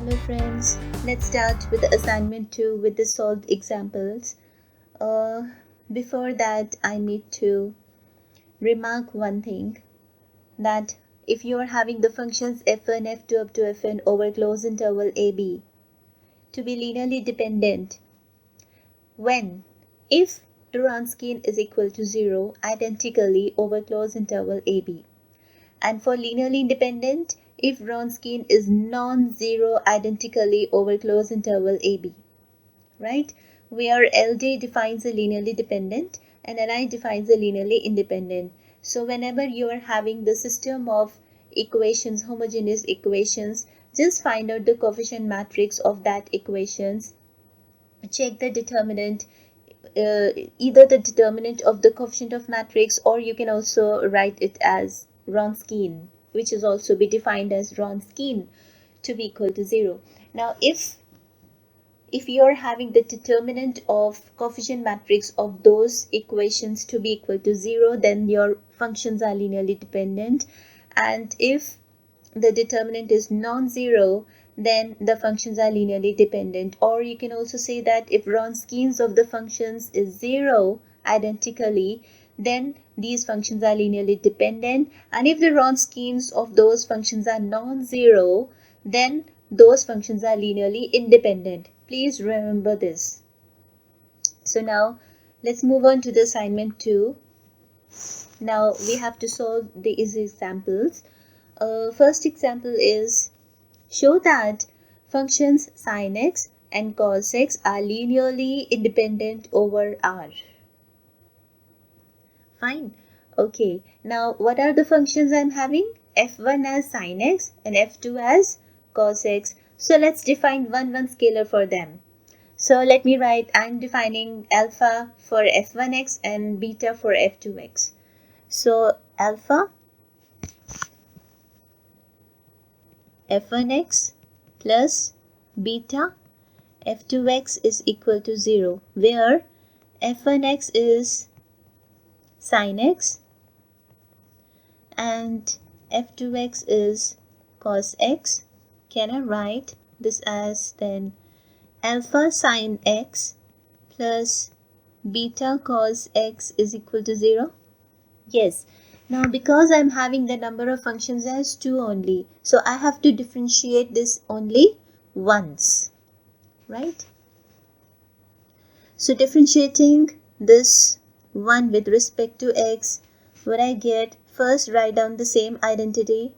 Hello friends, let's start with the assignment 2 with the solved examples. Before that, I need to remark one thing, that if you are having the functions f1, f2 up to fn over closed interval ab to be linearly dependent, if Wronskian is equal to 0 identically over closed interval ab, and for linearly independent if Wronskian is non-zero identically over closed interval AB, right? Where LJ defines a linearly dependent and Li defines a linearly independent. So whenever you are having the system of equations, homogeneous equations, just find out the coefficient matrix of that equations, check the determinant, either the determinant of the coefficient of matrix, or you can also write it as Wronskian, which is also be defined as Wronskian to be equal to 0. Now if you're having the determinant of coefficient matrix of those equations to be equal to 0, then your functions are linearly dependent, and if the determinant is non-zero, then the functions are linearly dependent. Or you can also say that if Wronskians of the functions is 0 identically, then these functions are linearly dependent, and if the Wronskians of those functions are non-zero, then those functions are linearly independent. Please remember this. So now let's move on to the assignment 2. Now we have to solve these examples. First example is, show that functions sin x and cos x are linearly independent over R. Fine. Okay. Now what are the functions I'm having? f1 as sin x and f2 as cos x. So let's define one scalar for them. So let me write, I'm defining alpha for f1x and beta for f2x. So alpha f1x plus beta f2x is equal to 0, where f1x is sin x and f2x is cos x. Can I write this as then alpha sin x plus beta cos x is equal to 0? Yes. Now because I'm having the number of functions as 2 only, so I have to differentiate this only once, right? So differentiating this 1 with respect to x, what I get, first write down the same identity,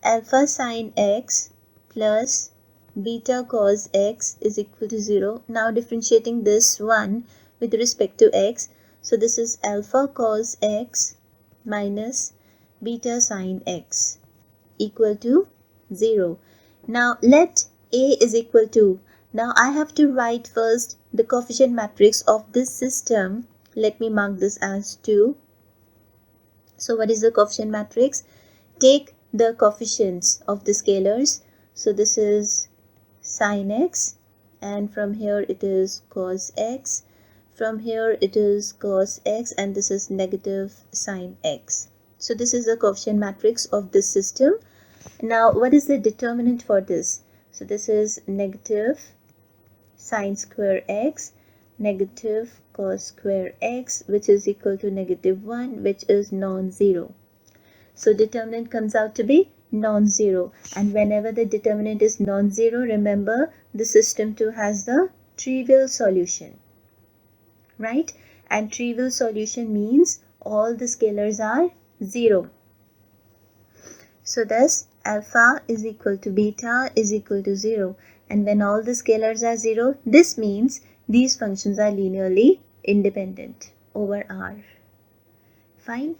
alpha sin x plus beta cos x is equal to 0. Now differentiating this 1 with respect to x, so this is alpha cos x minus beta sin x equal to 0. Now let A is equal to, now I have to write first the coefficient matrix of this system. Let me mark this as 2. So what is the coefficient matrix? Take the coefficients of the scalars. So this is sin x, and from here it is cos x, from here it is cos x, and this is negative sin x. So this is the coefficient matrix of this system. Now what is the determinant for this? So this is negative sin square x, negative cos square x, which is equal to negative 1, which is non-zero. So determinant comes out to be non-zero, and whenever the determinant is non-zero, remember the system too has the trivial solution, right? And trivial solution means all the scalars are 0. So thus alpha is equal to beta is equal to 0, and when all the scalars are 0, this means these functions are linearly independent over R. Fine.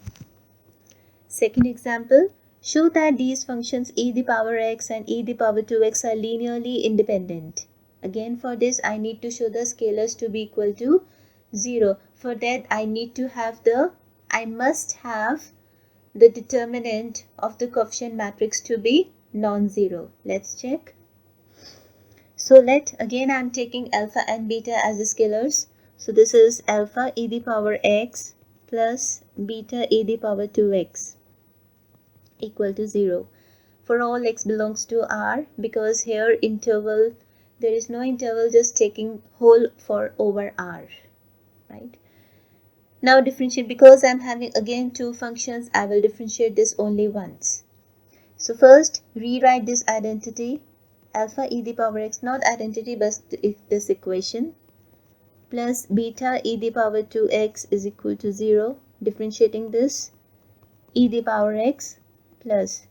Second example, show that these functions e the power x and e the power 2x are linearly independent. Again, for this I need to show the scalars to be equal to 0. For that I must have the determinant of the coefficient matrix to be non-zero. Let's check. So I'm taking alpha and beta as the scalars. So this is alpha e the power x plus beta e the power 2x equal to 0. for all x belongs to R, because here interval, there is no interval, just taking whole for over R, right? Now differentiate, because I'm having again two functions, I will differentiate this only once. So first rewrite this identity, alpha e the power x, not identity but this equation, plus beta e the power 2x is equal to 0. Differentiating this, e the power x plus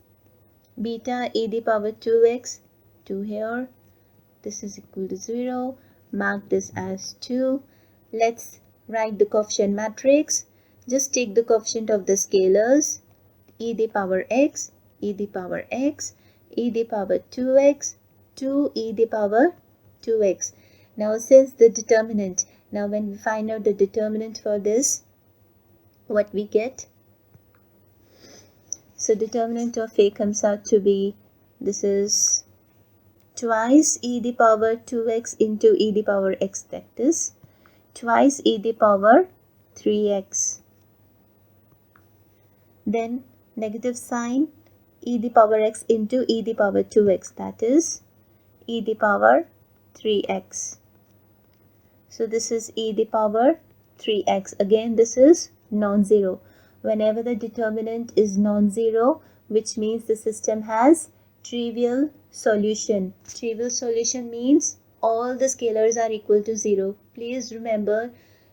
beta e the power 2x, 2 here, this is equal to 0. Mark this as 2. Let's write the coefficient matrix. Just take the coefficient of the scalars, e the power x, e the power x, e the power 2x, 2 e the power 2x. Now since the determinant, now when we find out the determinant for this, what we get? So determinant of a comes out to be, this is twice e the power 2x into e the power x, that is twice e the power 3x. Then negative sign, e the power x into e the power 2x, that is e the power 3x. So this is e the power 3x. Again, this is non-zero. Whenever the determinant is non-zero, which means the system has trivial solution. Trivial solution means all the scalars are equal to 0. Please remember,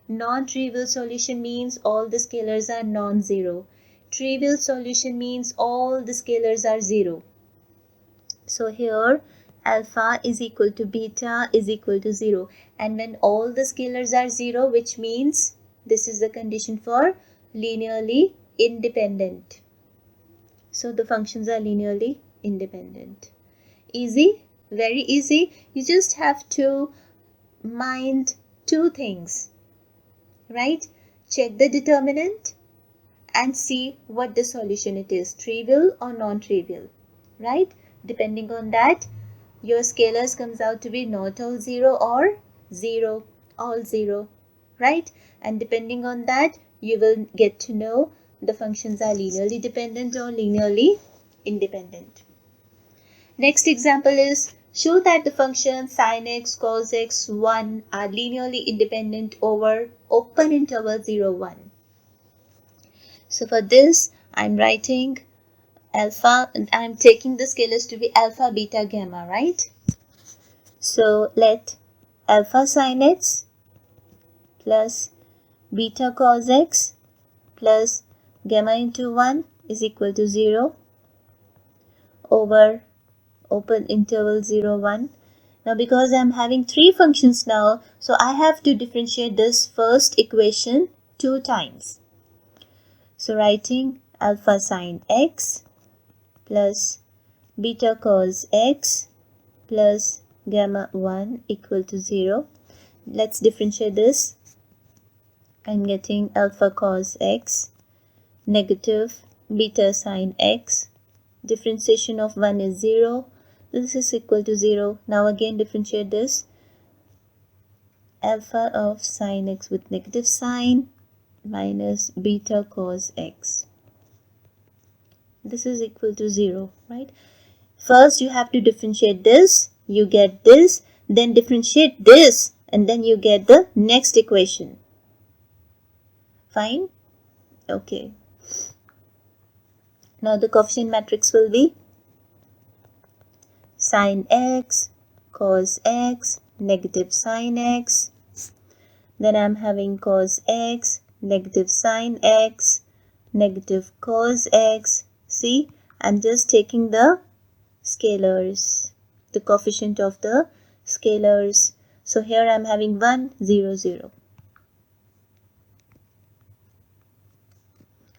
non-trivial solution means all the scalars are non-zero. Trivial solution means all the scalars are 0. So here alpha is equal to beta is equal to 0, and when all the scalars are 0, which means this is the condition for linearly independent. So the functions are linearly independent. Easy, very easy. You just have to mind two things, right? Check the determinant and see what the solution it is, trivial or non-trivial, right? Depending on that, your scalars comes out to be not all 0 or 0, all 0, right? And depending on that, you will get to know the functions are linearly dependent or linearly independent. Next example is, show that the functions sin x, cos x, 1 are linearly independent over open interval 0, 1. So for this, I'm writing alpha, and I'm taking the scalars to be alpha, beta, gamma, right? So let alpha sin x plus beta cos x plus gamma into 1 is equal to 0 over open interval 0, 1. Now because I'm having three functions now, so I have to differentiate this first equation 2 times. So writing alpha sin x plus beta cos x plus gamma 1 equal to 0. Let's differentiate this. I'm getting alpha cos x negative beta sin x. Differentiation of 1 is 0. This is equal to 0. Now again differentiate this. Alpha of sin x with negative sign minus beta cos x. This is equal to 0, right? First you have to differentiate this, you get this, then differentiate this, and then you get the next equation. Fine? Okay. Now the coefficient matrix will be sin x, cos x, negative sin x. Then I'm having cos x, negative sin x, negative cos x. See, I'm just taking the scalars, the coefficient of the scalars. So here I'm having 1, 0, 0.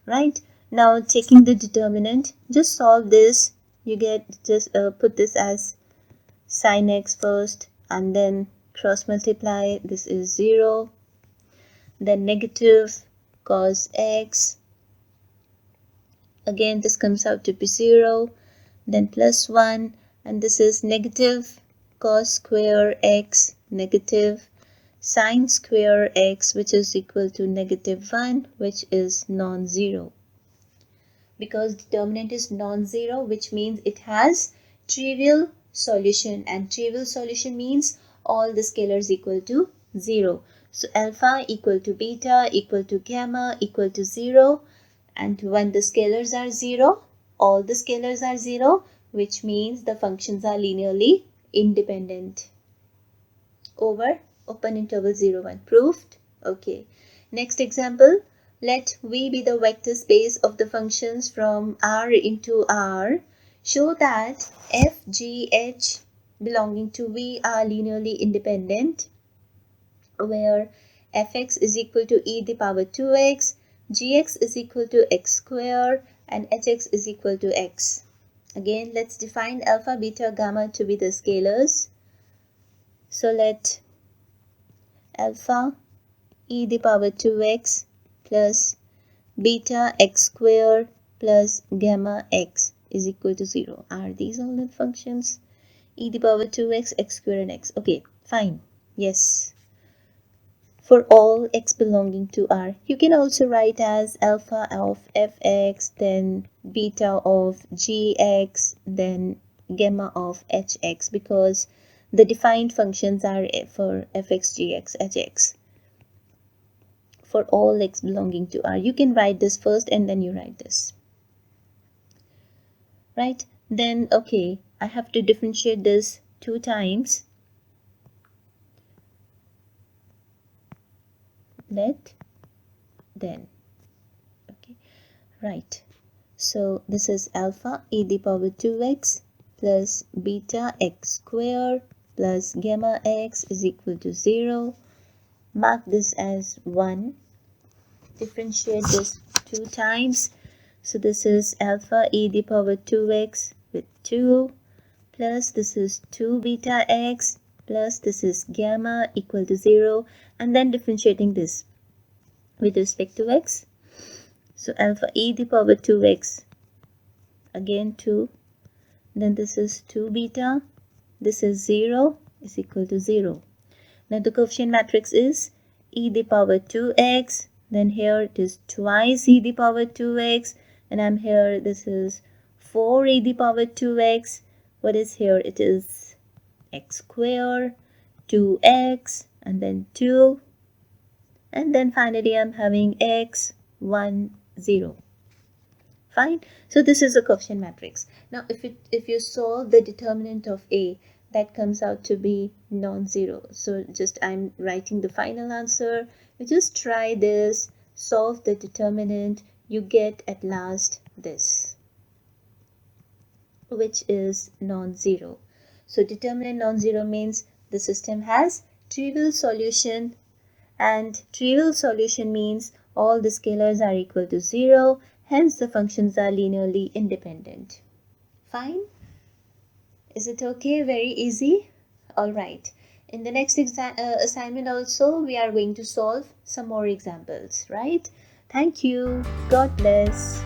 Right? Now taking the determinant, just solve this. You get, just put this as sin x first and then cross multiply. This is 0. Then negative cos x. Again this comes out to be 0. Then plus 1, and this is negative cos square x negative sin square x, which is equal to negative 1, which is non-zero. because determinant is non-zero, which means it has trivial solution, and trivial solution means all the scalars equal to 0. So alpha equal to beta equal to gamma equal to 0, and when the scalars are 0, all the scalars are 0, which means the functions are linearly independent. Over open interval 0, 1. Proved? Okay. Next example. Let V be the vector space of the functions from R into R. Show that f, g, h belonging to V are linearly independent, where fx is equal to e the power 2x, gx is equal to x square, and hx is equal to x. Again, let's define alpha, beta, gamma to be the scalars. So let alpha e the power 2x plus beta x square plus gamma x is equal to 0. Are these all the functions? E the power 2x, x square, and x. Okay, fine. Yes. For all x belonging to R. You can also write as alpha of fx, then beta of gx, then gamma of hx, because the defined functions are for fx, gx, hx. For all x belonging to R. You can write this first and then you write this. Right? Then, okay, I have to differentiate this 2 times. Let, then. Okay, right. So this is alpha e the power 2x plus beta x square plus gamma x is equal to 0. Mark this as 1. Differentiate this 2 times. So this is alpha e the power 2x with 2 plus this is 2 beta x plus this is gamma equal to 0, and then differentiating this with respect to x. So alpha e the power 2x, again 2, then this is 2 beta, this is 0 is equal to 0. Now the coefficient matrix is e the power 2x, then here it is twice e the power 2x, and I'm here, this is 4 e the power 2x. What is here? It is x square, 2x, and then 2, and then finally I'm having x, 1, 0. Fine. So this is a coefficient matrix. Now if you solve the determinant of A, that comes out to be non-zero. So just I'm writing the final answer. You just try this, solve the determinant, you get at last this, which is non-zero. So determinant non-zero means the system has trivial solution, and trivial solution means all the scalars are equal to 0, hence the functions are linearly independent. Fine? Is it okay? Very easy? Alright. In the next assignment also, we are going to solve some more examples, right? Thank you. God bless.